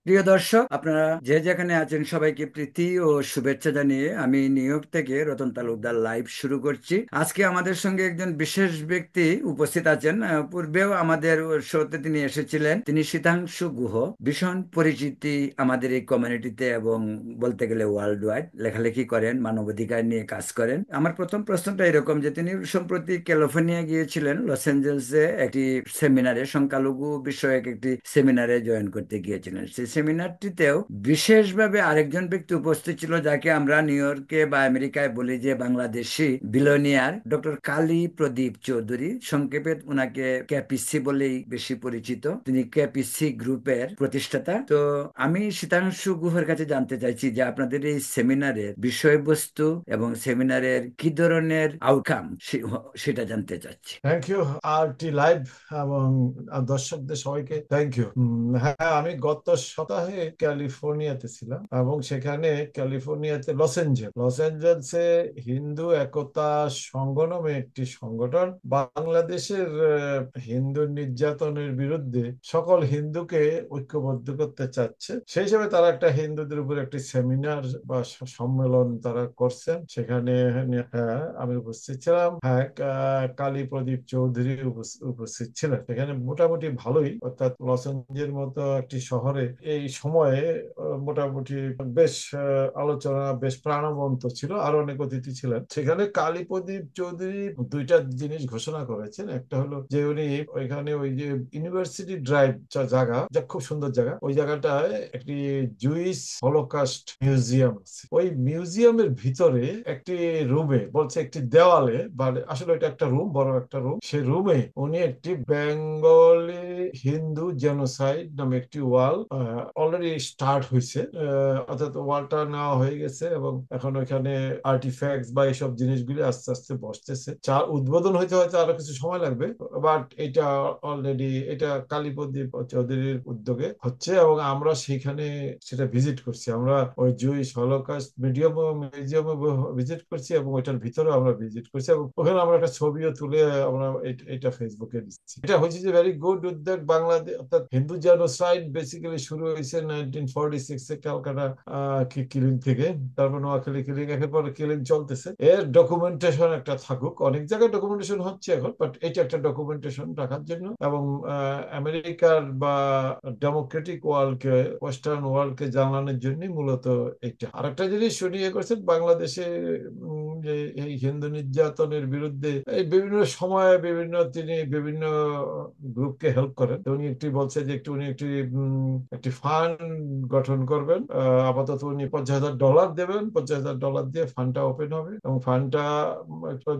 প্রিয় দর্শক, আপনারা যে যেখানে আছেন সবাইকে প্রীতি ও শুভেচ্ছা জানিয়ে আমি নিউ ইয়র্ক থেকে রতন তালুকদার লাইভ শুরু করছি। আজকে আমাদের সঙ্গে একজন বিশেষ ব্যক্তি উপস্থিত আছেন। পূর্বেও আমাদের শোতে তিনি এসেছিলেন। তিনি শীতাংশু গুহ, ভীষণ পরিচিতি আমাদের এই কমিউনিটিতে এবং বলতে গেলে ওয়ার্ল্ড ওয়াইড। লেখালেখি করেন, মানবাধিকার নিয়ে কাজ করেন। আমার প্রথম প্রশ্নটা এরকম যে তিনি সম্প্রতি ক্যালিফোর্নিয়া গিয়েছিলেন, লস অ্যাঞ্জেলসে একটি সেমিনারে, সংখ্যালঘু বিষয়ক একটি সেমিনারে জয়েন করতে গিয়েছিলেন। সেই সেমিনারটিতেও বিশেষভাবে আরেকজন ব্যক্তি উপস্থিত ছিল, যাকে আমরা নিউ ইয়র্কে বা আমেরিকায় বলি যে বাংলাদেশি বিলোনিয়ার, ডক্টর কালী প্রদীপ চৌধুরী। সংক্ষেপে ওনাকে কেপিসি বলেই বেশি পরিচিত। তিনি কেপিসি গ্রুপের প্রতিষ্ঠাতা। তো আমি শীতাংশু গুহের কাছে জানতে চাইছি যে আপনাদের এই সেমিনারের বিষয়বস্তু এবং সেমিনারের কি ধরনের আউটকাম সেটা জানতে চাচ্ছি। থ্যাংক ইউ আরটি লাইভ এবং দর্শকদের সবাইকে থ্যাংক ইউ। হ্যাঁ, আমি গত সপ্তাহে ক্যালিফোর্নিয়াতে ছিলাম এবং সেখানে ক্যালিফোর্নিয়াতে লস অ্যাঞ্জেলসে হিন্দু একতা সংঘ নামে একটি সংগঠন বাংলাদেশের হিন্দু নির্যাতনের বিরুদ্ধে সকল হিন্দুকে ঐক্যবদ্ধ করতে চাচ্ছে। সেই হিসেবে তারা একটা হিন্দুদের উপর একটি সেমিনার বা সম্মেলন তারা করছেন। সেখানে হ্যাঁ আমি উপস্থিত ছিলাম। হ্যাঁ, কালী প্রদীপ চৌধুরী উপস্থিত ছিলেন। এখানে মোটামুটি ভালোই, অর্থাৎ লস অ্যাঞ্জেলের মতো একটি শহরে এই সময়ে মোটামুটি বেশ আলোচনা বেশ প্রাণবন্ত ছিল। আরো অনেক অতিথি ছিলেন সেখানে। কালী প্রদীপ চৌধুরী দুইটা জিনিস ঘোষণা করেছেন। একটা হলো যে উনি ওইখানে ওই যে ইউনিভার্সিটি ড্রাইভ জায়গা, যা খুব সুন্দর জায়গা, ওই জায়গাটায় একটি জুইস হলোকাস্ট মিউজিয়াম আছে। ওই মিউজিয়ামের ভিতরে একটি রুমে, বলছে একটি দেওয়ালে, বা আসলে এটা একটা রুম, বড় একটা রুম, সেই রুমে উনি একটি বেঙ্গলি হিন্দু জেনোসাইড নামে একটি ওয়াল অলরেডি স্টার্ট হয়েছে। অর্থাৎ ওয়ালটা নেওয়া হয়ে গেছে এবং এখন ওইখানে আর্টিফ্যাক্টস বা এইসব জিনিসগুলি আস্তে আস্তে বসতেছে। উদ্বোধন হইতে হয়তো আরো কিছু সময় লাগবে, বাট এটা অলরেডি, এটা কালীপ্রদীপ চৌধুরীর উদ্যোগে হচ্ছে এবং আমরা সেইখানে সেটা ভিজিট করছি। আমরা ওই জুইশ হলোকাস্ট মিউজিয়ামে ভিজিট করছি এবং ওইটার ভিতরে আমরা ভিজিট করছি এবং ওখানে আমরা একটা ছবিও তুলে আমরা এটা ফেসবুকে দিচ্ছি। এটা হচ্ছে যে ভেরি গুড উদ্যোগ। বাংলাদেশ, অর্থাৎ হিন্দু জেনোসাইড বেসিক্যালি শুরু হয়েছে 1946-এ ক্যালকাটা কিলিং থেকে। তারপর নোয়াখালী কিলিং, এরপর কিলিং চলতেছে। এর ডকুমেন্টেশন একটা থাকুক। অনেক জায়গায় ডকুমেন্টেশন হচ্ছে এখন, বাট এটা একটা ডকুমেন্টেশন রাখার জন্য এবং আমেরিকার বা ডেমোক্রেটিক ওয়ার্ল্ডকে, ওয়েস্টার্ন ওয়ার্ল্ডকে জানানোর জন্য মূলত এটা। আরেকটা জিনিস উনি করছেন বাংলাদেশে, যে এই হিন্দু নির্যাতনের বিরুদ্ধে এই বিভিন্ন সময়ে তিনি বিভিন্ন গ্রুপকে হেল্প করেন। তো উনি একটি বলছে যে উনি একটি ফান্ড গঠন করবেন। আপাতত উনি $50,000 দেবেন। $50,000 দিয়ে ফান্ডটা ওপেন হবে এবং ফান্ডটা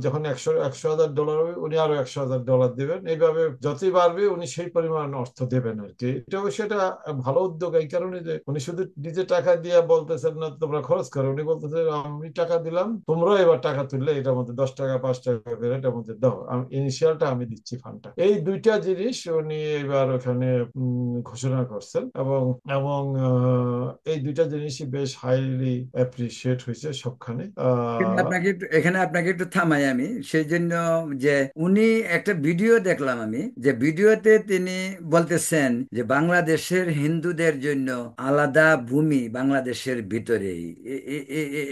যখন $100,000 হবে উনি আরো $100,000 দেবেন। এইভাবে যতই বাড়বে উনি সেই পরিমাণ অর্থ দেবেন আর কি। এটা অবশ্যই এটা ভালো উদ্যোগ এই কারণে যে উনি শুধু নিজে টাকা দিয়ে বলতেছেন না তোমরা খরচ করো, উনি বলতেছেন আমি টাকা দিলাম, তোমরা এবার টাকা তুললে এটার মধ্যে 10 টাকা 5 টাকা করে এটার মধ্যে দাও, আমি ইনিশিয়ালটা আমি দিচ্ছি ফান্ডটা। এই দুইটা জিনিস উনি এবার ওখানে ঘোষণা করছেন এবং এবং এই দুইটা জিনিসই বেশ হাইলি অ্যাপ্রিসিয়েট হয়েছে সবখানে। কিন্তু এখানে আপনাকে একটু থামাই আমি, সেই জন্য যে উনি একটা ভিডিও দেখলাম আমি, যে ভিডিওতে তিনি বলতেছেন যে বাংলাদেশের হিন্দুদের জন্য আলাদা ভূমি বাংলাদেশের ভিতরেই।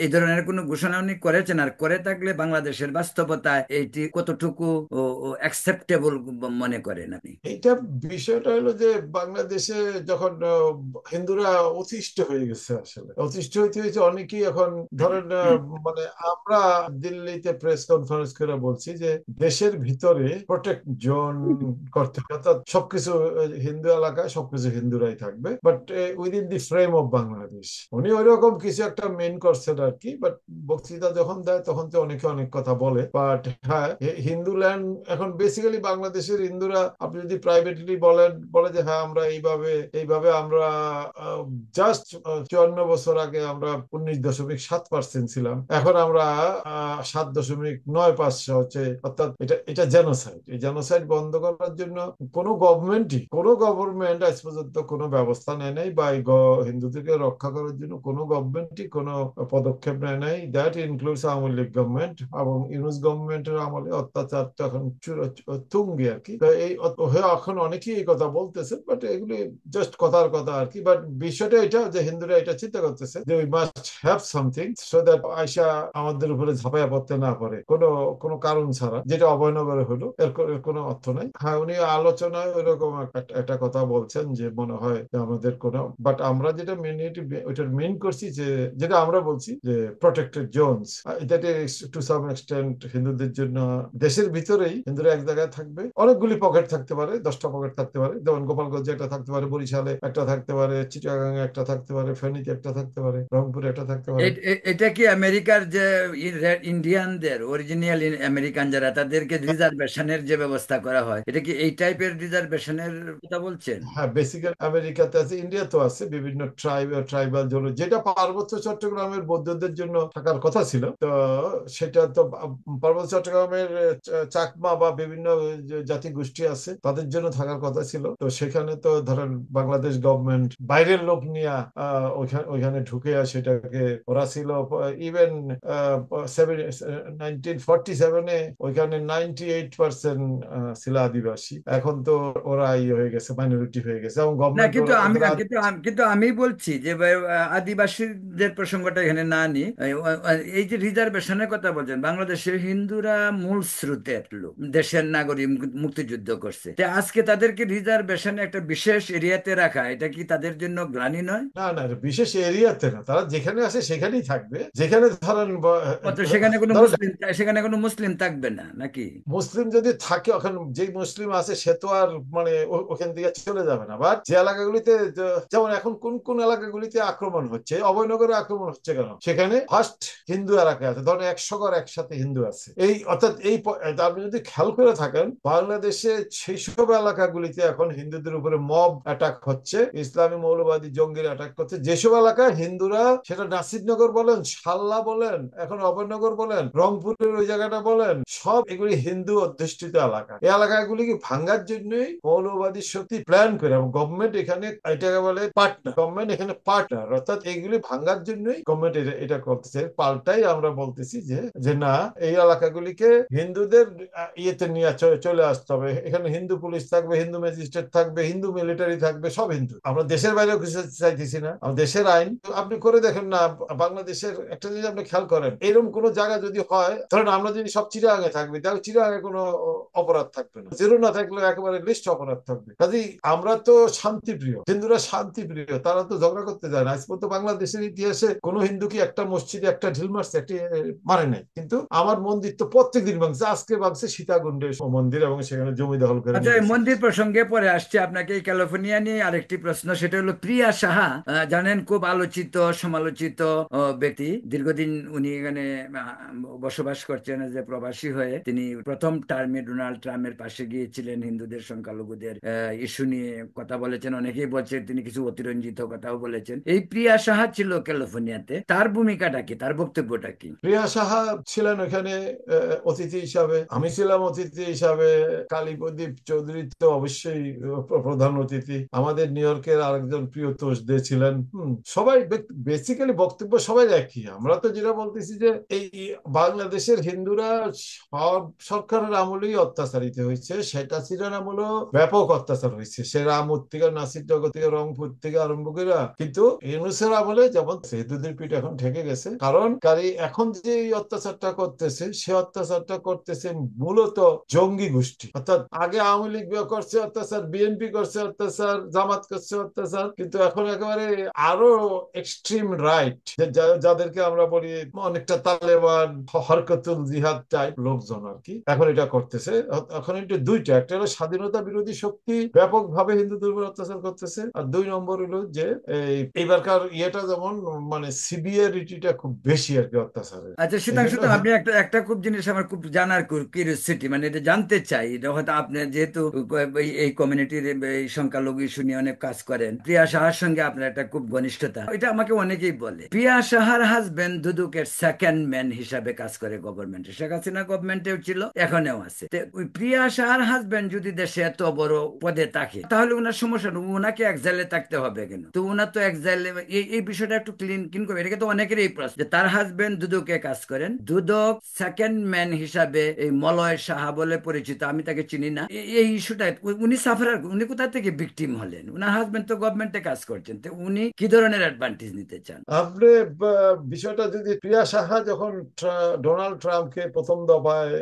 এই ধরনের কোনো ঘোষণা উনি করেছেন? আর করে থাকলে বাংলাদেশের বাস্তবতায় এটি কতটুকু অ্যাকসেপ্টেবল মনে করেন আপনি? এইটা বিষয়টা হলো যে বাংলাদেশে যখন হিন্দুরা অতিষ্ঠ হয়ে গেছে, আসলে অতিষ্ঠ হইতে হয়েছে অনেকেই। এখন ধরেন মানে আমরা দিল্লিতে প্রেস কনফারেন্স করে বলছি যে দেশের ভিতরে প্রোটেক্ট জোন করতে হবে, অর্থাৎ সবকিছু হিন্দু এলাকায় সবকিছু হিন্দুরাই থাকবে, but within the frame of Bangladesh. উনি ওইরকম কিছু একটা মেন করছেন আর কি। বাট বক্তৃতা যখন দেয় তখন তো অনেকে অনেক কথা বলে। বাট হ্যাঁ, হিন্দু ল্যান্ড এখন বেসিক্যালি বাংলাদেশের হিন্দুরা, আপনি যদি প্রাইভেটলি বলে যে হ্যাঁ আমরা এইভাবে এইভাবে আমরা জাস্ট 54 বছর আগে আমরা 19.7% ছিলাম, এখন আমরা 7.95 হচ্ছে। অর্থাৎ এটা এটা জেনোসাইড। এই জেনোসাইড বন্ধ করার জন্য কোনো গভর্নমেন্ট আজ পর্যন্ত কোনো ব্যবস্থা নেয় নাই, বা হিন্দুদেরকে রক্ষা করার জন্য কোনো গভর্নমেন্টই কোনো পদক্ষেপ নেয় নাই। That includes Awami League government এবং ইউনূস গভর্নমেন্টের আমলে অত্যাচার তখন তুঙ্গে আর কি। তো এই এখন অনেকেই এই কথা বলতেছে, বাট এগুলি জাস্ট কথার কথা আর কি। বাট বিষয়টা এটা যে হিন্দুরা এটা চিন্তা করতেছে যে we must have something so that আয়সা আমাদের উপরে ঝাঁপাইয়া পড়তে না পারে কোনো কোনো কারণ ছাড়া, যেটা অভয়নগরে হলো এর কোনো অর্থ নাই। হ্যাঁ, উনি আলোচনায় ওইরকম একটা কথা বলছেন যে মনে হয় যে আমাদের কোনো, বাট আমরা যেটা ওইটার মেন করছি যে যেটা আমরা বলছি যে protected zones, that is to some extent হিন্দুদের জন্য দেশের ভিতরেই হিন্দুরা এক জায়গায় থাকবে। অনেকগুলি পকেট থাকতে পারে, 10টা পকেট থাকতে পারে, যেমন গোপালগঞ্জে একটা থাকতে পারে, বরিশালে একটা থাকতে পারে, চিটাগাং একটা থাকতে পারে, ফেনীতে একটা থাকতে পারে, রংপুরে একটা থাকতে পারে। এটা কি আমেরিকার যে ইন্ডিয়ানদের অরিজিনাল আমেরিকান যারা তাদেরকে রিজার্ভেশনের যে ব্যবস্থা করা হয়, এটা কি এই টাইপের রিজার্ভেশনের কথা বলছেন? হ্যাঁ, বেসিক্যালি আমেরিকাতে আছে, ইন্ডিয়াতেও আছে বিভিন্ন ট্রাইবাল জন্য, যেটা পার্বত্য চট্টগ্রামের বৌদ্ধদের জন্য থাকার কথা ছিল। তো সেটা তো পার্বত্য চট্টগ্রামের চাকমা বা বিভিন্ন জাতি গোষ্ঠী আছে, তাদের জন্য থাকার কথা ছিল। তো সেখানে তো ধরেন বাংলাদেশ গভর্নমেন্ট বাইরের লোক নিয়ে ওইখানে ঢুকে সেটাকে, ওরা ছিল ইভেন 1947-এ ওইখানে 98% ছিল আদিবাসী। এখন তো ওরা হয়ে গেছে, মাইনরিটি হয়ে গেছে, এবং না, গভর্নমেন্ট কিন্তু আমি ওদের কিন্তু আমি বলছি যে আদিবাসীদের প্রসঙ্গটা এখানে না নি। এই যে রিজার্ভেশনের কথা বলছেন, বাংলাদেশের হিন্দুরা মূল স্রোতের লোক, দেশের নাগরিক, মুক্তিযুদ্ধ করছে, তো আজকে তাদেরকে রিজার্ভেশনে একটা বিশেষ এরিয়াতে রাখা, এটা কি তাদের জন্য গ্লানি নয়? না না, বিশেষ এরিয়াতে না, তারা যেখানে আসে সেখানেই থাকবে। যেখানে ধরেন অত সেখানে কোনো ধরেন মুসলিম, সেখানে কোনো মুসলিম থাকবে না নাকি? মুসলিম যদি থাকে, ওখানে যে মুসলিম আছে সে তো আর মানে ওখান থেকে চলে যাবে না। বাট যে এলাকাগুলিতে যেমন এখন কোন কোন এলাকাগুলিতে আক্রমণ হচ্ছে, অভয়নগরে আক্রমণ হচ্ছে কেন? সেখানে ফার্স্ট হিন্দু এলাকা আছে, ধরেন 100 ঘর একসাথে হিন্দু আছে। এই অর্থাৎ আপনি যদি খেয়াল করে থাকেন, বাংলাদেশে সেই সব এলাকাগুলিতে এখন হিন্দুদের উপরে মব অ্যাটাক হচ্ছে, ইসলামী মৌলবাদী জঙ্গির অ্যাটাক করছে। যেসব এলাকায় হিন্দুরা, সেটা নাসিরনগর বলেন, সাল্লা বলেন, এখন অভয়নগর বলেন, রংপুরের ওই জায়গাটা বলেন, সব এগুলি হিন্দু অধ্যুষিত এলাকা। এই এলাকাগুলিকে ভাঙ্গার জন্যই মৌলবাদী শক্তি প্ল্যান করে, এবং গভর্নমেন্ট এখানে এটাকে বলে পার্টনার, গভর্নমেন্ট এখানে পার্টনার, অর্থাৎ এইগুলি ভাঙ্গার জন্যই গভর্নমেন্ট এটা করতেছে। পাল্টাই আমরা বলতেছি যে যে না, এই এলাকাগুলিকে হিন্দুদের ইয়েতে নিয়ে চলে আসতে হবে। এখানে হিন্দু পুলিশ থাকবে, হিন্দু ম্যাজিস্ট্রেট থাকবে, হিন্দু মিলিটারি থাকবে, সব হিন্দু। আমরা দেশের বাইরেও কিছু চাইতেছি না, আমরা দেশের আইন আপনি করে দেখেন না। বাংলাদেশের একটা জিনিস আপনি খেয়াল করেন, এরকম কোন জায়গা যদি হয়, ধরেন আমরা যদি সব চিরাঙে থাকবে, তাহলে চিরাঙে কোনো অপরাধ থাকবে না, জিরো না থাকলে একেবারে লিস্ট অপরাধ থাকবে। কাজেই আমরা তো শান্তিপ্রিয়, হিন্দুরা শান্তিপ্রিয়, তারা তো ঝগড়া করতে যায় না। আজ পর্যন্ত বাংলাদেশের ইতিহাসে কোনো হিন্দু কি একটা মসজিদে একটা ঢিল মারছে, একটি মারে নাই। কিন্তু আমার মন্দির তো প্রত্যেকদিন ভাঙছে, আজকে ভাঙছে সীতাকুণ্ডের মন্দির, এবং সেখানে জমি দখল করে আচ্ছা, এই নিতেছে। মন্দির প্রসঙ্গে পরে আসছে। আপনাকে এই ক্যালিফোর্নিয়া নিয়ে আরেকটি প্রশ্ন, সেটা হলো প্রিয়া সাহা। জানেন, খুব আলোচিত সমালোচিত ব্যক্তি। দীর্ঘদিন উনি এখানে বসবাস করছেন যে প্রবাসী হয়ে। তিনি প্রথম টার্মে ডোনাল্ড ট্রাম্পের পাশে গিয়েছিলেন, হিন্দুদের সংখ্যালঘুদের ইস্যু নিয়ে কথা বলেছেন। অনেকেই বলছেন তিনি কিছু অতিরঞ্জিত কথাও বলেছেন। এই প্রিয়া সাহা ছিল ক্যালিফোর্নিয়াতে, তার ভূমিকাটা কি, তার বক্তব্যটা কি? প্রিয়া সাহা ছিলেন ওখানে অতিথি হিসাবে, আমি ছিলাম অতিথি হিসাবে, কালীপ্রদীপ চৌধুরী তো অবশ্যই প্রধান অতিথি, আমাদের নিউ ইয়র্কের আরেকজন প্রিয়তোষ দে ছিলেন। সবাই বেসিক্যালি বক্তব্য সবাই একই। আমরা তো যেটা বলতেছি যে এই বাংলাদেশের হিন্দুরা সব সরকারের আমলেই অত্যাচারিত হয়েছে, সেটা ছিল আমলেও ব্যাপক অত্যাচার হয়েছে, সে রামুর থেকে, নাসিরনগর থেকে, রংপুর থেকে আরম্ভ করে। কিন্তু ইউনূসের আমলে যেমন হিন্দুদের পিঠ এখন ঠেকে গেছে, কারণ এখন যে এই অত্যাচারটা করতেছে, সে অত্যাচারটা করতেছে মূলত জঙ্গি গোষ্ঠী। অর্থাৎ আগে আওয়ামী লীগ করছে অত্যাচার, বিএনপি করছে অত্যাচার, জামাত করছে অত্যাচার, কিন্তু এখন একেবারে আরো এক্সট্রিম রাইট, যাদেরকে আমরা বলি অনেকটা তালেবান, হরকতুল জিহাদ টাইপ লোকজন আর কি, এখন এটা করতেছে। এখন এটা দুইটা, একটা হলো স্বাধীনতা বিরোধী শক্তি ব্যাপকভাবে হিন্দুদের উপর অত্যাচার করতেছে, আর 2 নম্বর হলো যে এইবারকার ইয়েটা যেমন মানে সিভিয়ারিটিটা খুব বেশি আর কি অত্যাচারের। আচ্ছা, এই সুতরাং জন্য সুতরাং আপনি একটা একটা খুব জিনিস আমার খুব জানার কিউরিওসিটি, মানে এটা জানতে চাই। এটা হয়তো আপনি যেহেতু এই কমিউনিটির এই সংখ্যালঘু ইস্যু নিয়ে অনেক কাজ করেন, প্রিয়া সাহার সঙ্গে আপনার একটা খুব ঘনিষ্ঠতা, এটা আমাকে অনেকেই বলে। প্রিয়া সাহার হাজবেন্ড দুদুকের সেকেন্ড ম্যান হিসাবে কাজ করে গভর্নমেন্টে, শেখ হাসিনা গভর্নমেন্টেও ছিল, এখনেও আছে। তো ওই প্রিয়া সাহার হাজবেন্ড যদি দেশে এত বড় পদে থাকে, তাহলে ওনার সমস্যা, ওনাকে এক্সাইলে থাকতে হবে কেন? তো ওনার তো এক্সাইলে, এই বিষয়টা একটু ক্লিন করবে। এটাকে তো অনেকেরই প্রশ্ন যে তার হাজবেন্ড দুদুকে দুদকে কাজ করেন। দুদক সেকেন্ড ম্যান হিসাবে এই মলয় সাহা বলে পরিচিত, আমি তাকে চিনি না। এই ইস্যুটা উনি সাফারার, উনি কোথা থেকে ভিকটিম হলেন? উনার হাজবেন্ড তো গভর্নমেন্টে কাজ করছেন, তো উনি কি ধরনের অ্যাডভান্টেজ নিতে চান? আপনি বিষয়টা যদি প্রিয়া সাহা যখন ডোনাল্ড ট্রাম্পকে প্রথম দফায়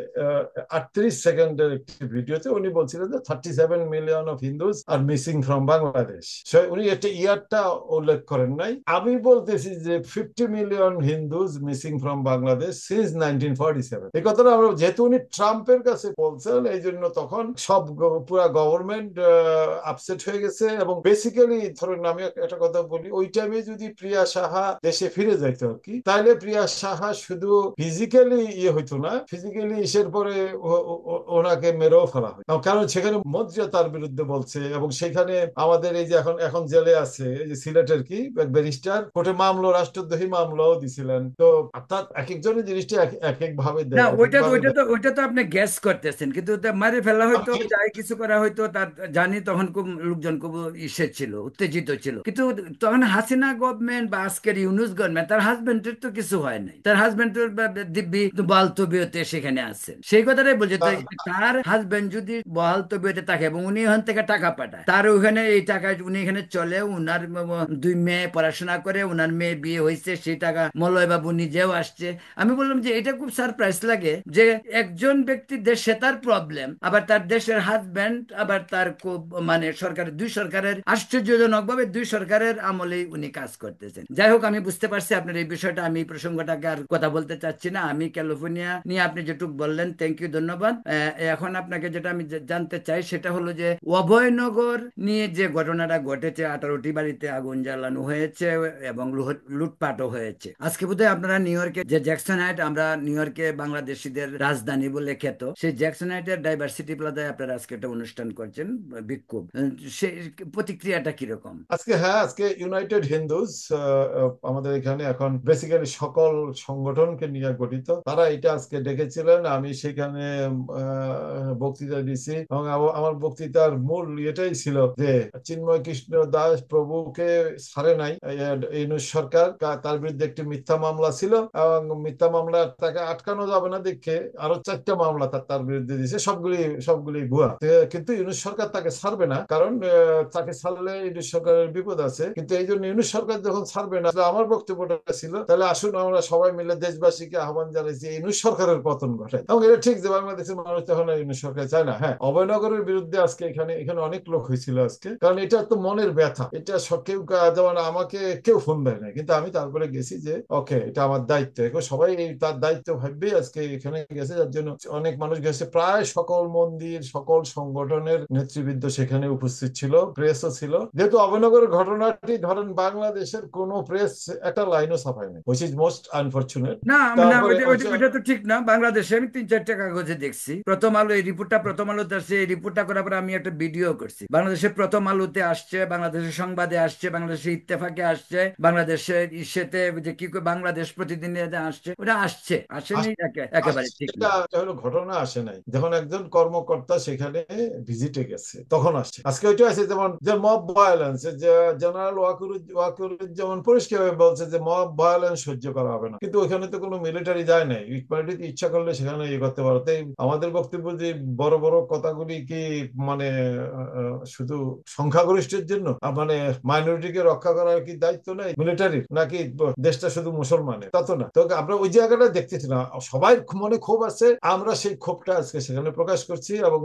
38 সেকেন্ডের একটি ভিডিওতে উনি বলছিলেন যে 37 million of Hindus are missing from Bangladesh, উনি একটা ইয়ারটা উল্লেখ করেন নাই। আমি বলতেছি যে 50 million Hindus missing from Bangladesh since 1947। এই কথাটা আমরা, যেহেতু উনি ট্রাম্পের কাছে বলছেন, এই জন্য তখন সব পুরা গভর্নমেন্ট আপসেট হয়ে গেছে। এবং বেসিক্যালি ধরেন আমি একটা কথা বলি, ওই টাইমে যদি প্রিয়া সাহা দেশে ফিরে যাইতো আর কি, তাহলে প্রিয়া সাহা শুধু ফিজিক্যালি ইয়ে হইতো না, ফিজিক্যালি ইসের পরে ওনাকে মেরেও ফেলা হয়, কারণ সেখানে মন্ত্রীরা তার বিরুদ্ধে বলছে। এবং সেখানে আমাদের এই যে এখন এখন জেলে আছে এই যে সিলেটের কি ব্যারিস্টার, কোর্টে মামলা, রাষ্ট্রদ্রোহী মামলাও দিছিলেন। তো অর্থাৎ এক একজনের জিনিসটা এক এক ভাবে না, দেয়, এক এক ওইটা তো ভাবে ওইটা দেয়। তো ওইটা তো আপনি গ্যাস করতেছেন, কিন্তু ওটা মারে ফেলা হয়তো, যাই কিছু করা হয়তো, তার জানি তখন খুব লোকজন খুব ইসে ছিল, উত্তেজিত ছিল। কিন্তু তখন হাসিনা গভর্নমেন্ট বা আজকের ইউনুস গভর্নমেন্ট, তার হাজবেন্ডের তো কিছু হয় নাই। তার হাজবেন্ড দিব্যি বহাল তবিয়তে সেখানে আছেন। সেই কথাটাই বলছে তো, তার হাজবেন্ড যদি বহাল তবিয়তে থাকে এবং উনি ওখান থেকে টাকা পাঠায়, তার ওখানে এই টাকা উনি এখানে চলে, উনার দুই মেয়ে পড়াশোনা করে, উনার মেয়ে বিয়ে হয়েছে, সেই টাকা মলয় বাবু নিজেও আসছে। আমি বললাম যে এটা খুব সারপ্রাইজ লাগে যে একজন ব্যক্তি দেশে তার প্রবলেম, আবার তার দেশের হাজবেন্ড, আবার তার খুব মানে সরকারের, দুই সরকারের আশ্চর্যজনক ভাবে দুই সরকারের আমলেই উনি কাজ করতেছেন। যাই হোক, আমি বুঝতে পারছি আপনার এই বিষয়টা, আমি এই প্রসঙ্গটাকে আর কথা বলতে চাচ্ছি না। আমি ক্যালিফোর্নিয়া নিয়ে আপনি যেটুকু বললেন, থ্যাংক ইউ, ধন্যবাদ। এখন আপনাকে যেটা আমি জানতে চাই সেটা হলো যে অভয়নগর নিয়ে যে ঘটনাটা ঘটেছে, 18টি বাড়িতে আগুন জ্বালানো হয়েছে এবং লুটপাটও হয়েছে। আজকে বোধহয় আপনারা নিউ ইয়র্কে যে জ্যাকসন হাইট, আমরা নিউ ইয়র্কে বাংলাদেশিদের রাজধানী বলে খ্যাত, সেই জ্যাকসন হাইটের ডাইভার্সিটি প্লাজায় আপনারা আজকে একটা অনুষ্ঠান করছেন, বিক্ষোভ। সেই প্রতিক্রিয়াটা কিরকম? আজকে, হ্যাঁ, আজকে ইউনাইটেড হিন্দুস আমাদের এখানে এখন বেসিক্যালি সকল সংগঠনকে নিয়ে গঠিত, তারা এটা আজকে ডেকেছিলেন। আমি সেখানে বক্তৃতা দিছি এবং আমার বক্তৃতার মূল এটাই ছিল যে চিন্ময় কৃষ্ণ দাস প্রভুকে ছাড়ে নাই ইউনূস সরকার, তার বিরুদ্ধে একটি মিথ্যা মামলা ছিল এবং মিথ্যা মামলা তাকে আটকানো যাবে না দেখে আরো 4টা মামলা তার বিরুদ্ধে দিয়েছে, সবগুলি সবগুলি ভুয়া। কিন্তু ইউনূস সরকার তাকে ছাড়বে না, কারণ তাকে ছাড়লে ইউনূস সরকারের বিপদ আছে। কিন্তু এই জন্য ইউনূস সরকার যখন ছাড়বে না, আমার বক্তব্যটা ছিল তাহলে আসুন আমরা সবাই মিলে দেশবাসীকে আহ্বান জানাইছি ইউনূস সরকারের পতন ঘটাই। এবং এটা ঠিক যে বাংলাদেশের মানুষ তখন ইউনূস সরকার চায় না। হ্যাঁ, অভয়নগরের বিরুদ্ধে আজকে এখানে এখানে অনেক লোক হয়েছিল আজকে, কারণ এটা তো মনের ব্যথা। এটা কেউ যেমন আমাকে কেউ ফোন দেয় না, কিন্তু আমি তারপরে গেছি যে ওকে এটা আমার দায়িত্ব, সবাই তার দায়িত্ব ভাববে আজকে এখানে গেছে, যার জন্য অনেক মানুষ গেছে। প্রায় সকল মন্দির, সকল সংগঠনের নেতৃবৃন্দ সেখানে উপস্থিত ছিল, প্রেসও ছিল। যেহেতু অভয়নগরের ঘটনাটি ধরেন বাংলাদেশের কোন প্রেস একটা লাইনও ছাপায় না, হুইচ ইজ মোস্ট আনফরচুনেট। না, না, তারপরে ওইটা ওইটা ওইটা তো ঠিক না। বাংলাদেশে আমি 3-4টা কাগজে দেখছি, প্রথম আলো এই রিপোর্টটা, প্রথম আলোতে আসছে, এই রিপোর্টটা করার পরে আমি একটা ভিডিও করছি। বাংলাদেশের প্রথম আলোতে আসছে, বাংলাদেশের সংবাদে আসছে, বাংলাদেশের ইত্তেফাকে আসছে, বাংলাদেশের ইসেতে যে কি বাংলাদেশ প্রতিদিনে আসছে, ওটা আসছে, আসেনি একেবারে ঠিক এটা না। এটা হলো ঘটনা আসে নাই, যখন একজন কর্মকর্তা সেখানে ভিজিটে গেছে তখন আসছে। আজকে ওইটা আছে, যেমন যে মব ভায়োলেন্স, যে জেনারেল ওয়াকুরুজ্জামান পরিষ্কার বলছে যে মব ভায়োলেন্স সহ্য করা হবে না, কিন্তু ওখানে তো কোনো মিলিটারি যায় নাই। পার্টি ইচ্ছা করলে সেখানে ইয়ে করতে পারো। তাই আমাদের বক্তব্য যে বড় বড় কথাগুলি কি মানে শুধু সংখ্যাগরিষ্ঠের জন্য, মানে মাইনরিটিকে রক্ষা করার কি দায়িত্ব নেই মিলিটারির, নাকি দেশটা শুধু মুসলমানের? তা তো না। তো আমরা ওই জায়গাটা দেখতেছি না, সবাই মনে ক্ষোভ আছে, আমরা সেই ক্ষোভটা আজকে সেখানে প্রকাশ করছি। এবং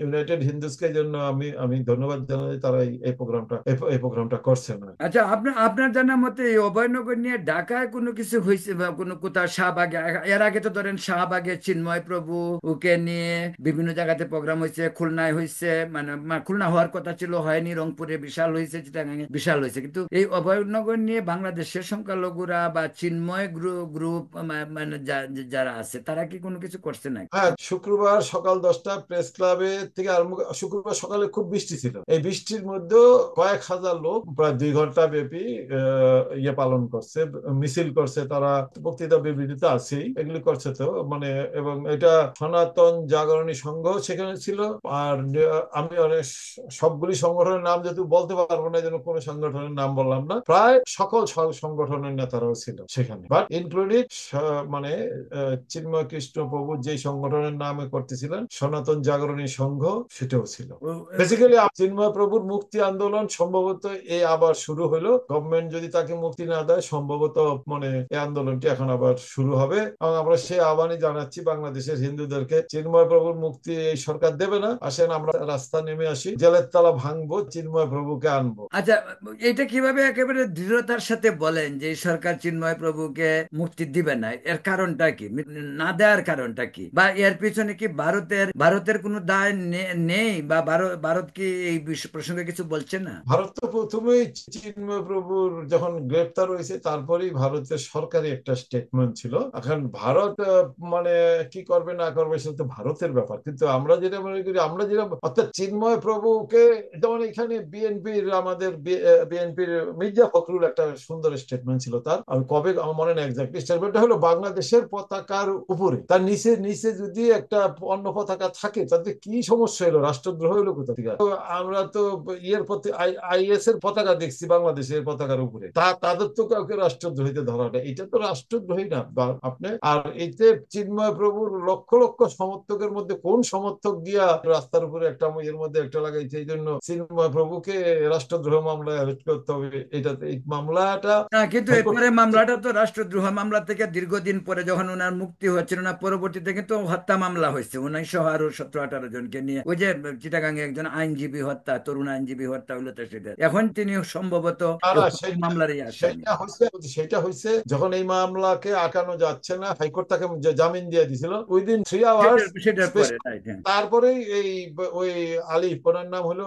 ইউনাইটেড হিন্দুসকে জন্য আমি আমি ধন্যবাদ জানাই, তারা এই প্রোগ্রামটা করছে না। আচ্ছা, আপনার আপনার জানার মতে এই অভয়নগর নিয়ে ঢাকায় কোনো কিছু হয়েছে বা কোনো কোথাও শাহবাগে, এর আগে তো ধরেন শাহবাগে চিন্ময় প্রভু ওকে নিয়ে বিভিন্ন জায়গাতে প্রোগ্রাম হয়েছে, খুলনায় হয়েছে, মানে খুলনা হওয়ার কথা ছিল, হয়নি, রংপুরে বিশাল হয়েছে, চিটাগাঙে বিশাল হয়েছে। কিন্তু এই অভয়নগর নিয়ে বাংলাদেশের সংখ্যালঘুরা বা চিন্ময় গ্রুপ মানে যারা আছে, তারা কি কোনো কিছু করছে না? হ্যাঁ, শুক্রবার সকাল 10টা প্রেস ক্লাবে থেকে আরম্ভ। শুক্রবার সকালে খুব বৃষ্টি ছিল, এই বৃষ্টির মধ্যেও কয়েক হাজার লোক প্রায় 2 ঘন্টা ব্যাপী ইয়ে পালন করছে, মিছিল করছে। তারা বক্তৃতা বিবৃতিতে আছেই, এগুলি করছে তো মানে। এবং এটা সনাতন জাগরণী সংঘ সেখানে ছিল। আর আমি অনেক সবগুলি সংগঠনের নাম যেহেতু বলতে পারবো না, যেন কোনো সংগঠনের নাম বললাম না, প্রায় সকল সংগঠনের নেতারাও ছিল সেখানে। বাট বাট ইনক্লুডিং মানে চিন্ময় কৃষ্ণ প্রভু যে সংগঠনের নামে করতেছিলেন সনাতন জাগরণী সংঘ, সেটাও ছিল। বেসিক্যালি চিন্ময় প্রভুর মুক্তি আন্দোলন সম্ভবত এই আবার শুরু হলো। গভর্নমেন্ট যদি তাকে মুক্তি না দেয় সম্ভবত মানে এই আন্দোলনটি এখন আবার শুরু হবে, এবং আমরা সে আহ্বানই জানাচ্ছি বাংলাদেশের হিন্দুদেরকে, চিন্ময় প্রভুর মুক্তি এই সরকার দেবে না, আসেন আমরা রাস্তা নেমে আসি, জেলের তালা ভাঙবো, চিন্ময় প্রভুকে আনবো। আচ্ছা, এটা কিভাবে একেবারে দৃঢ়তার সাথে বলেন যে এই সরকার চিন্ময় প্রভুকে মুক্তি দিবে না? এর কারণটা কি, না দেওয়ার কারণটা কি, বা এর পিছনে কি ভারতের কোনো দায় নেই, বা ভারত কি এই প্রসঙ্গে কিছু বলছে না? ভারত তো প্রথমেই চিন্ময় প্রভুর যখন গ্রেপ্তার হয়েছে তারপরেই ভারতের সরকারি একটা স্টেটমেন্ট ছিল। এখন ভারত মানে কি করবে না করবে সেটা তো ভারতের ব্যাপার, কিন্তু আমরা যেটা মনে করি, আমরা যেটা অর্থাৎ চিন্ময় প্রভুকে, যেমন এখানে বিএনপির আমাদের বিএনপির মির্জা ফখরুল একটা সুন্দর স্টেটমেন্ট ছিল তার, আমি কবে আমার মনে নেই এক্সাক্টলি, স্টেটমেন্টটা হলো বাংলাদেশের পতাকার উপরে তার নিচে নিচে যদি একটা অন্য পতাকা থাকে তাতে কি সমস্যা হলো, রাষ্ট্রদ্রোহ হলো কোথা থেকে? তো আমরা তো ইয়ের প্রতি আইএস এর পতাকা দেখছি বাংলাদেশের পতাকার উপরে, তাদের তো কাউকে রাষ্ট্রদ্রোহীতে ধরা না, এটা তো রাষ্ট্রদ্রোহী না আপনি। আর এতে চিন্ময় প্রভুর লক্ষ লক্ষ সমর্থকের মধ্যে কোন সমর্থক গিয়া রাস্তার উপরে একটা এর মধ্যে একটা লাগাইছে, এই জন্য চিন্ময় প্রভুকে রাষ্ট্রদ্রোহ মামলায় অ্যারেস্ট করতে হবে। এটাতে এই মামলাটা না, কিন্তু হাইকোর্ট। এরপরে মামলাটা তো রাষ্ট্রদ্রোহ মামলা থেকে দীর্ঘদিন পরে যখন ওনার মুক্তি হচ্ছিল না, পরবর্তীতে কিন্তু হত্যা মামলা হয়েছে 19 আরো 17-18 জনকে নিয়ে, ওই যে চিটাগাঙ্গে একজন আইনজীবী হত্যা, তরুণ আইনজীবী হত্যা হলো, তো সেটা এখন তিনি সম্ভবত না, এই মামলারই আসামি। সেটা হয়েছে যখন এই মামলাকে আটকানো যাচ্ছে না, হাইকোর্ট তাকে জামিন দিয়ে দিয়েছিল উইদিন 3 আওয়ার্স। সেটার পরে, রাইট, হ্যাঁ। তারপরেই এই ওই আলিফ, ওনার নাম হলো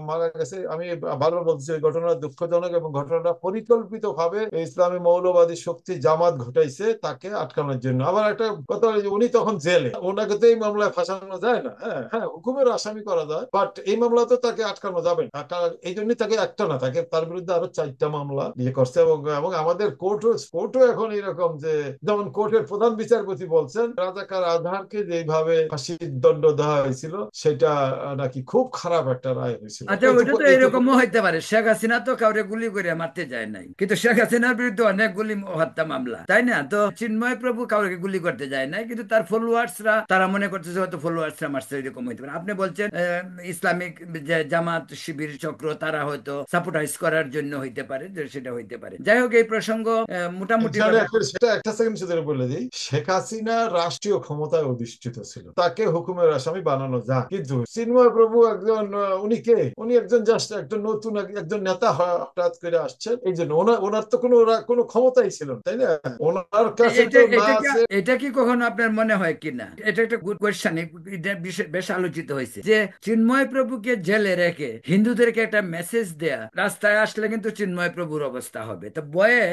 মারা গেছে। আমি বারবার বলছি ওই ঘটনা দুঃখজনক, এবং ঘটনাটা পরিকল্পিত ভাবে ইসলামী মৌলবাদী শক্তি জামাত ঘটাইছে তাকে আটকানোর জন্য। আবার একটা কথা হলো যে উনি তখন জেলে, ওনাকে তো এই মামলায় ফাঁসানো যায় না। হ্যাঁ হ্যাঁ, হুকুমের আসামি করা যায়, বাট এই মামলা তো তাকে আটকানো যাবে না। এই জন্যই তাকে একটা না, তাকে তার বিরুদ্ধে আরো 4টা মামলা ইয়ে করছে। এবং এবং আমাদের কোর্টও এখন এরকম যে, যেমন কোর্টের প্রধান বিচারপতি বলছেন রাজাকার আজহারকে যেভাবে ফাঁসির দণ্ড দেওয়া হয়েছিল সেটা নাকি খুব খারাপ একটা রায় হয়েছিল। আচ্ছা, ওইটা এইটুকু তো এইটুকু এরকমও হইতে পারে, শেখ হাসিনা তো কাউরে গুলি করে মারতে যায় নাই, কিন্তু শেখ হাসিনার বিরুদ্ধে অনেকগুলি হত্যা মামলা, তাই না? তো চিন্ময় প্রভু কাউকে গুলি করতে যায় নাই, কিন্তু তার ফলোয়ার্সরা, তারা মনে করতেছে হয়তো ফলোয়ার্সরা মারছে, এরকম হইতে পারে। আপনি বলছেন ইসলামিক যে জামাত শিবির চক্র, তারা হয়তো সাপোর্টাইজ করার জন্য হইতে পারে, যে সেটা হইতে পারে। যাই হোক, এই প্রসঙ্গ মোটামুটি এখানে ভাবে। সেটা একটা সেকেন্ড শুধু বলে দিই, শেখ হাসিনা রাষ্ট্রীয় ক্ষমতায় অধিষ্ঠিত ছিল, তাকে হুকুমের আসামি বানানো যায়, কিন্তু চিন্ময় প্রভু একজন উনি কে, উনি একজন জাস্ট একজন নতুন একজন নেতা হঠাৎ করে আসছেন, এই জন্য ওনার তো কোনো ক্ষমতাই ছিল না, তাই না? ওনার কাছে এটা তো না এটা কি আছে। এটা কি কখনো আপনার মনে হয় কিনা, এটা একটা গুড কোয়েশ্চেন, এটা বেশ আলোচিত হয়েছে যে চিন্ময় প্রভুকে জেলে রেখে হিন্দুদেরকে একটা মেসেজ দেয়া, রাস্তায় আসলে কিন্তু চিন্ময় প্রভুর অবস্থা হবে, তো ভয়ে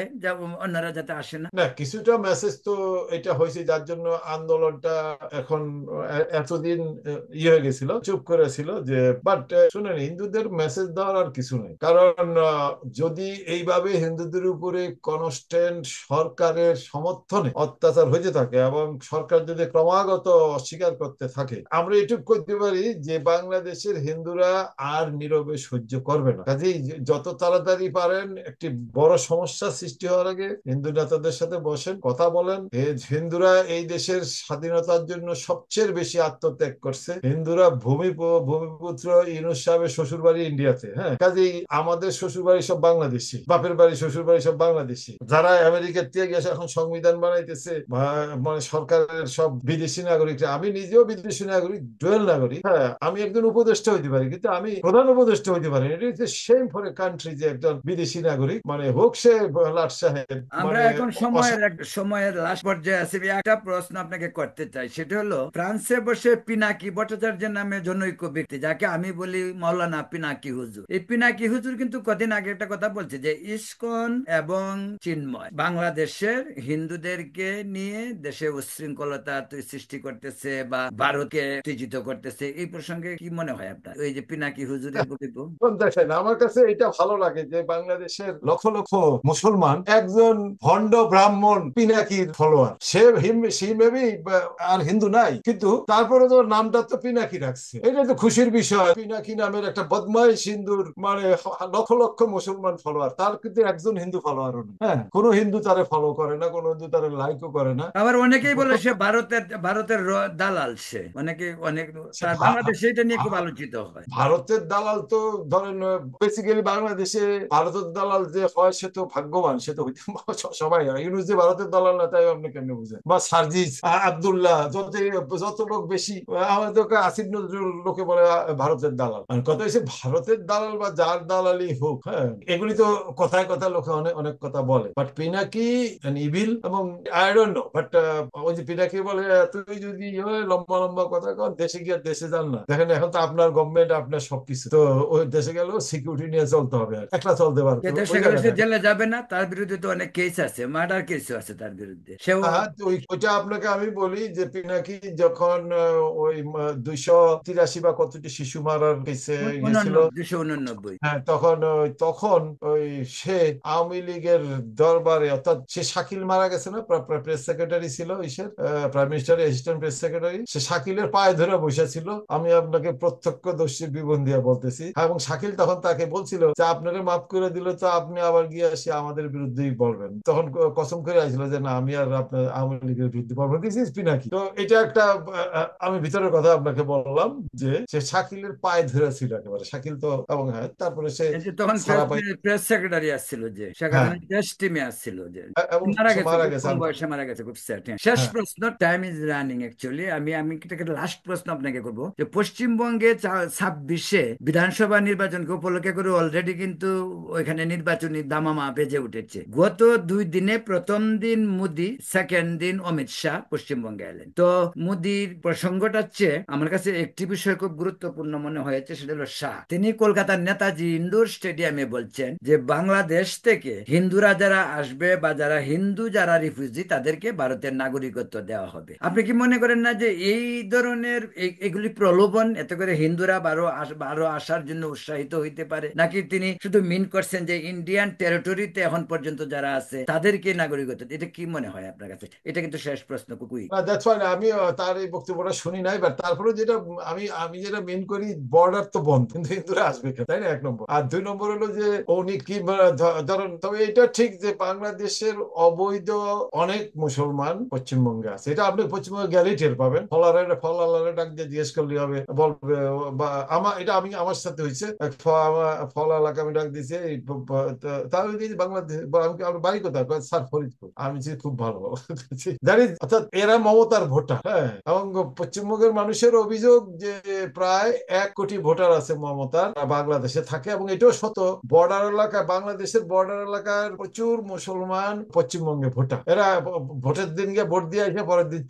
অন্যরা যাতে আসে না। না, কিছুটা মেসেজ তো এটা হয়েছে, যার জন্য আন্দোলনটা এখন এতদিন ইয়ে হয়ে গেছিল, চুপ করেছিল যে, বাট শুনেন, হিন্দুদের মেসেজ দেওয়ার আর কিছু নেই, কারণ যদি এইভাবে হিন্দুদের উপরে কনস্ট্যান্ট সরকারের সমর্থনে অত্যাচার হইতে থাকে এবং সরকার যদি ক্রমাগত অস্বীকার করতে থাকে, আমরা এটুকু করতে পারি যে বাংলাদেশের হিন্দুরা আর নীরবে সহ্য করবে না। কাজেই যত তাড়াতাড়ি পারেন একটি বড় সমস্যা সৃষ্টি হওয়ার আগে হিন্দু নেতাদের সাথে বসেন, কথা বলেন। হিন্দুরা এই দেশের স্বাধীনতার জন্য সবচেয়ে বেশি আত্মত্যাগ করছে, হিন্দুরা ভূমিপুত্র ইউনূস সাহেবের শ্বশুর বাড়ি ইন্ডিয়াতে। হ্যাঁ, কাজেই আমাদের শ্বশুর বাড়ি সব বাংলাদেশি, বাপের বাড়ি শ্বশুর বাড়ি সব বাংলাদেশি, যারা আমেরিকার থেকে গেছে এখন সংবিধান বানাইতেছে, মানে সরকারের সব বিদেশি নাগরিক। আমি নিজেও বিদেশি নাগরিক, ডুয়েল নাগরিক। হ্যাঁ, আমি একজন উপদেষ্টা হইতে পারি, কিন্তু আমি প্রধান উপদেষ্টা হইতে পারি। It is same for a country যে একজন বিদেশি নাগরিক, মানে হোক সে লাট সাহেব, আমরা মানে এখন সময়ের লাস্ট পর্যায়ে আছি। একটা প্রশ্ন আপনাকে করতে চাই, সেটা হলো ফ্রান্সে বসে পিনাকি ভট্টাচার্যের নামে জনৈক ব্যক্তি, যাকে আমি বলি মৌলানা পিনাকি হুজুর, এই পিনাকি হুজুর কিন্তু কদিন আগে একটা কথা বলছে যে ইসকন এবং চিন্ময় বাংলাদেশের হিন্দুদেরকে নিয়ে দেশে উচ্ছৃঙ্খলতা সৃষ্টি করতেছে বা ভারতকে উত্তেজিত করতেছে। এই প্রসঙ্গে কি মনে হয় আপনার, ওই যে পিনাকি হুজুরের বক্তব্য? দেখেন, আমার কাছে এটা ভালো লাগে যে বাংলাদেশের লক্ষ লক্ষ মুসলমান একজন ভণ্ড ব্রাহ্মণ পিনাকির ফলোয়ার, সে মেবি আর হিন্দু নাই, কিন্তু তারপরে তো নামটা তো পিনাকি রাখছে, এটা তো খুশির বিষয়। পিনাকি নামের একটা বদমাইশ হিন্দুর মানে লক্ষ লক্ষ মুসলমান ফলোয়ার, তার কিন্তু একজন হিন্দু ফলোয়ারও নেই। হ্যাঁ, কোন হিন্দু তার তারে ফলো করে না, কোনো হিন্দু তারে লাইকও করে না। আবার অনেকেই বলে প্রথম সে ভারতের দালাল সে, অনেকে অনেক, সে তার বাংলাদেশে এটা নিয়ে খুব আলোচিত হয়। ভারতের দালাল তো ধরেন বেসিক্যালি বাংলাদেশে ভারতের দালাল যে হয় সে তো ভাগ্যবান, সে তো হইতে সবাই হয়। ইউনুস যে ভারতের দালাল না তাই আপনি কেমনে বুঝেন? বা সার্জিস আব্দুল্লাহ, যত লোক বেশি, আমাদের আসিফ নজরুল লোকে বলে ভারতের দালাল। আর কথা হচ্ছে ভারতের দালাল বা যার দালালি হোক, হ্যাঁ, এগুলি তো কথায় কথায় লোকে অনেক অনেক কথা বলে, বাট পিনাকি ইভিল এবং আই ডোন্ট নো, বাট ওই যে পিনাকি বলে তুই যদি লম্বা লম্বা কথা কন দেশে গিয়ে দেশে যান না, দেখেন এখন তো আপনার গভর্নমেন্ট আপনার সবকিছু, তো ওই দেশে গেলেও সিকিউরিটি নিয়ে চলতে হবে, আর একলা চলতে পারবে যে দেশে ওই গেলে সে জায়গাটা। জেলে যাবে না, তার বিরুদ্ধে তো অনেক কেস আছে, মার্ডার কেসও আছে তার বিরুদ্ধে, সেও হ্যাঁ, তো ওইটা আপনাকে আমি বলি যে পিনাকি যখন ওই 283 বা কতটি শিশু মারার কেসে গেছিল, 289। হ্যাঁ, তখন ওই সে আওয়ামী লীগের দরবারে, অর্থাৎ সে শাকিল মারা গেছে না, প্রেস সেক্রেটারি ছিল ইসের, প্রাইম মিনিস্টারের অ্যাসিস্ট্যান্ট প্রেস সেক্রেটারি, সে শাকিলের পায়ে ধরে বসেছিল। আমি আপনাকে প্রত্যক্ষদর্শী বিবরণ দিয়ে বলতেছি। এবং শাকিল তখন তাকে বলছিল যে আপনাকে মাফ করে দিলে তো আপনি আবার গিয়ে এসে আমাদের বিরুদ্ধেই বলবেন, তখন কসম করে আসছিল যে না, আমি আর আপনার আওয়ামী লীগের বিরুদ্ধে বলবো। This is Pinaki. তো এটা একটা আমি ভিতরের কথা আপনাকে বললাম যে সে শাকিলের পায়ে ধরেছিল একেবারে। শাকিল তো, এবং হ্যাঁ, তারপরে সে এই যে তখন ছাড়া পাই। প্রেস সেক্রেটারি আসছিল, যে শেখ হ্যাঁ, হাসিনা টেস্ট টিমে আসছিল, যে এবং মারা সে গেছে, মারা খুব গেছে কম বয়সে মারা গেছে, খুব স্যাড। শেষ হ্যাঁ, প্রশ্ন, টাইম ইজ রানিং অ্যাকচুয়ালি, আমি আমি লাস্ট প্রশ্ন আপনাকে করবো, যে পশ্চিমবঙ্গে 26-এ বিধানসভা নির্বাচনকে উপলক্ষে করে অলরেডি কিন্তু ওইখানে নির্বাচনী দামামা বেজে উঠেছে। গত 2 দিনে প্রথম দিন মোদি, সেকেন্ড দিন অমিত শাহ পশ্চিমবঙ্গে এলেন। তো মোদির প্রসঙ্গটা হচ্ছে আমার কাছে একটি বিষয় খুব গুরুত্বপূর্ণ মনে হয়েছে, সেটা হলো শাহ। তিনি কলকাতার নেতাজি ইন্ডোর স্টেডিয়ামে বলছেন যে বাংলাদেশ থেকে হিন্দুরা যারা আসবে বা যারা হিন্দু, যারা রিফিউজি, তাদেরকে ভারতের নাগরিকত্ব দেওয়া হবে। আপনি কি মনে করেন না যে এই ধরনের এগুলি প্রলোভন, এতে করে হিন্দুরা বারো আসার জন্য উৎসাহিত হইতে পারে, নাকি তিনি শুধু মিন করছেন যে ইন্ডিয়ান টেরিটরিতে এখন পর্যন্ত যারা আছে তাদেরকে নাগরিকত্ব? এটা কি মনে হয় আপনার কাছে? এটা কিন্তু শেষ প্রশ্ন, কুকুই। না, দ্যাটস ফাইন। আমি তার এই বক্তব্যটা শুনি নাই, বাট তারপরে যেটা আমি আমি যেটা মেন করি, বর্ডার তো বন্ধ, কিন্তু হিন্দুরা আসবে কেন, তাই না? 1 নম্বর। আর 2 নম্বর হলো যে উনি কি ধরেন, তবে এটা ঠিক যে বাংলাদেশের অবৈধ অনেক মুসলমান পশ্চিমবঙ্গে আছে, এটা আপনি পশ্চিমবঙ্গে গেলেই টের পাবেন। ফলারে ডাক দিয়ে জিজ্ঞেস করলে হবে, বলবে। বা এটা আমার সাথে হয়েছে। ফলালাকে আমি ডাক দিয়েছি, তাহলে বাংলাদেশ, আমি বাড়ি কোথায়? কয়, স্যার ফরিদপুর। আমি যে খুব ভালো জানি, অর্থাৎ এরা মমতার ভোটার। হ্যাঁ, এবং পশ্চিমবঙ্গের মানুষের অভিযোগ যে প্রায় 1 কোটি ভোটার আছে মমতার, বাংলাদেশে থাকে, এবং এটাও সত। বর্ডার এলাকা, বাংলাদেশের বর্ডার এলাকার প্রচুর মুসলমান পশ্চিমবঙ্গে ভোটার। এরা ভোটের দিন গিয়ে ভোট দিয়ে আসে,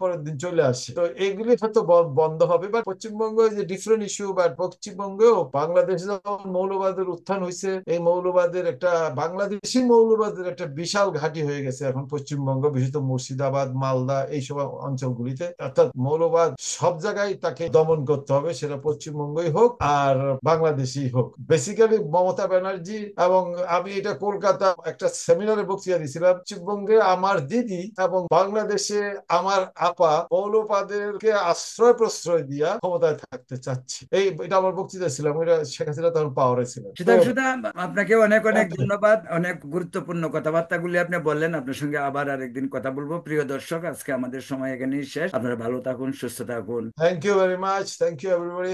পরের দিন চলে আসে। তো এইগুলি হয়তো বন্ধ হবে, বা পশ্চিমবঙ্গ যে ডিফারেন্ট ইস্যু, বা পশ্চিমবঙ্গেও বাংলাদেশে যখন মৌলবাদের উত্থান হয়েছে, এই মৌলবাদের একটা, বাংলাদেশি মৌলবাদের একটা বিশাল ঘাঁটি হয়ে গেছে এখন পশ্চিমবঙ্গ, বিশেষত মুর্শিদাবাদ, মালদা, এইসব অঞ্চলগুলিতে। অর্থাৎ মৌলবাদ সব জায়গায় তাকে দমন করতে হবে, সেটা পশ্চিমবঙ্গই হোক আর বাংলাদেশই হোক। বেসিক্যালি মমতা ব্যানার্জি, এবং আমি এটা কলকাতা একটা সেমিনারে বক্তৃতা দিয়েছিলাম, পশ্চিমবঙ্গে আমার দিদি এবং বাংলাদেশে আমার আপা মৌলবাদেরকে আশ্রয় প্রশ্রয় দিয়া ক্ষমতায় থাকতে চাচ্ছি। এটা আমার বক্তৃতা ছিলাম, এটা শেখ হাসিনা তখন পাওয়ারে ছিলেন। তো সুতরাং সুতরাং আপনাকে অনেক অনেক থ্যাংক ইউ। ধন্যবাদ, অনেক গুরুত্বপূর্ণ কথাবার্তাগুলি আপনি বললেন। আপনার সঙ্গে আবার আরেকদিন কথা বলবো। প্রিয় দর্শক, আজকে আমাদের সময় এখানেই শেষ। আপনারা ভালো থাকুন, সুস্থ থাকুন। Thank you very much. Thank you everybody.